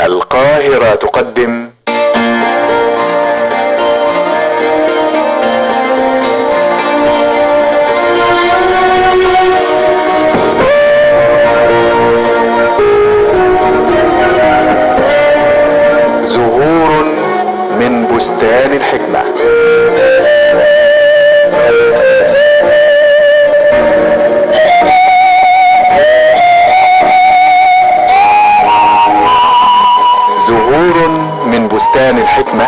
القاهرة تقدم زهور من بستان الحكمة. زهور من بستان الحكمة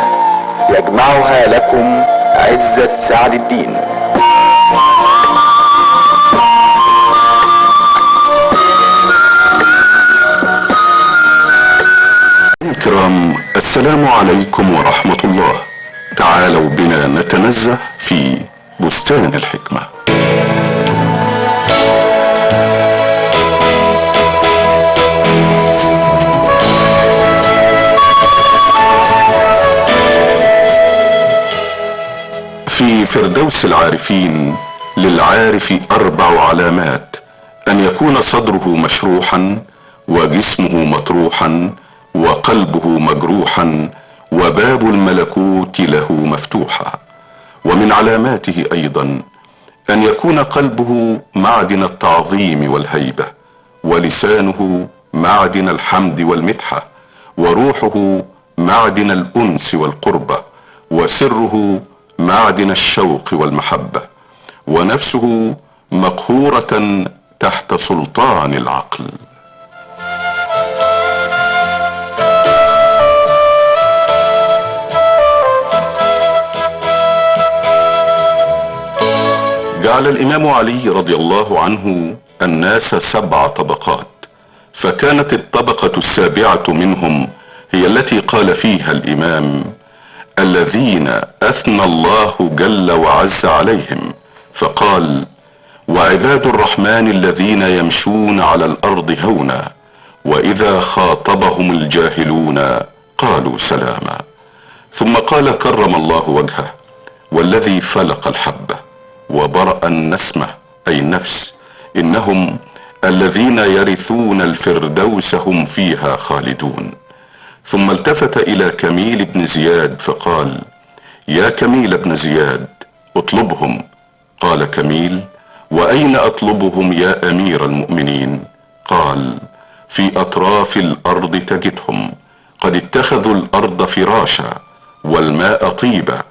يجمعها لكم عزت سعد الدين. الكرام، السلام عليكم ورحمة الله. تعالوا بنا نتنزه في بستان الحكمة. في فردوس العارفين للعارف 4 علامات: أن يكون صدره مشروحا، وجسمه مطروحا، وقلبه مجروحا، وباب الملكوت له مفتوحا. ومن علاماته أيضا أن يكون قلبه معدن التعظيم والهيبة، ولسانه معدن الحمد والمدحة، وروحه معدن الأنس والقربة، وسره معدن الشوق والمحبة، ونفسه مقهورة تحت سلطان العقل. جعل الإمام علي رضي الله عنه الناس 7 طبقات، فكانت الطبقة السابعة منهم هي التي قال فيها الإمام: الذين أثنى الله جل وعز عليهم، فقال: وعباد الرحمن الذين يمشون على الأرض هونا، وإذا خاطبهم الجاهلون قالوا سلاما. ثم قال كرم الله وجهه: والذي فلق الحبة وبرأ النسمة أي النفس، إنهم الذين يرثون الفردوس هم فيها خالدون. ثم التفت إلى كميل بن زياد فقال: يا كميل بن زياد، اطلبهم. قال كميل: وأين أطلبهم يا أمير المؤمنين؟ قال: في أطراف الأرض تجدهم، قد اتخذوا الأرض فراشا، والماء طيبا،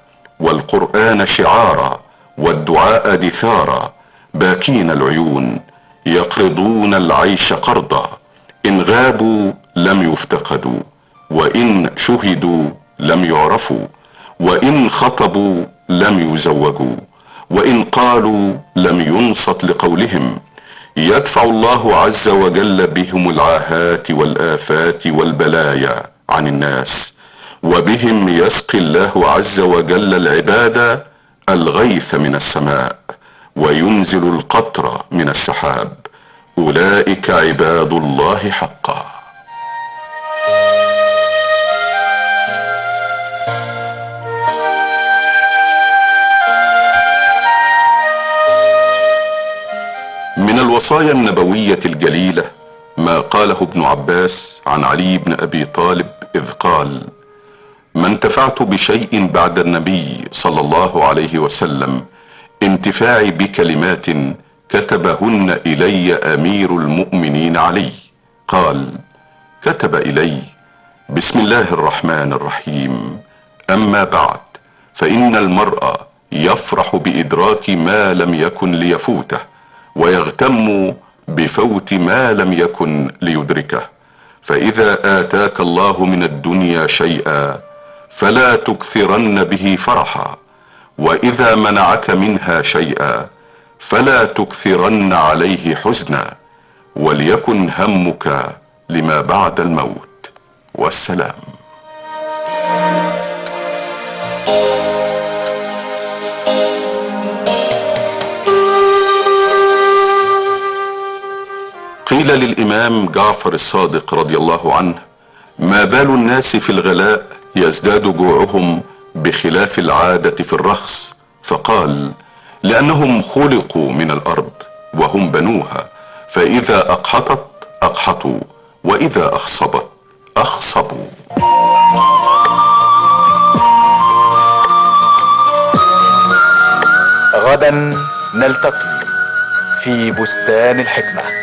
والقرآن شعارا، والدعاء دثارا، باكين العيون، يقرضون العيش قرضا، إن غابوا لم يفتقدوا، وإن شهدوا لم يعرفوا، وإن خطبوا لم يزوجوا، وإن قالوا لم ينصت لقولهم. يدفع الله عز وجل بهم العاهات والآفات والبلايا عن الناس، وبهم يسقي الله عز وجل العباد الغيث من السماء، وينزل القطر من السحاب. أولئك عباد الله حقا. من الوصايا النبوية الجليلة ما قاله ابن عباس عن علي بن أبي طالب إذ قال: ما انتفعت بشيء بعد النبي صلى الله عليه وسلم انتفاعي بكلمات كتبهن إلي أمير المؤمنين علي. قال: كتب إلي: بسم الله الرحمن الرحيم، أما بعد، فإن المرء يفرح بإدراك ما لم يكن ليفوته، ويغتم بفوت ما لم يكن ليدركه. فإذا آتاك الله من الدنيا شيئا فلا تكثرن به فرحا، وإذا منعك منها شيئا فلا تكثرن عليه حزنا، وليكن همك لما بعد الموت. والسلام. قيل للإمام جعفر الصادق رضي الله عنه: ما بال الناس في الغلاء يزداد جوعهم بخلاف العادة في الرخص؟ فقال: لأنهم خلقوا من الأرض وهم بنوها، فإذا أقحطت أقحطوا، وإذا أخصبت أخصبوا. غدا نلتقي في بستان الحكمة.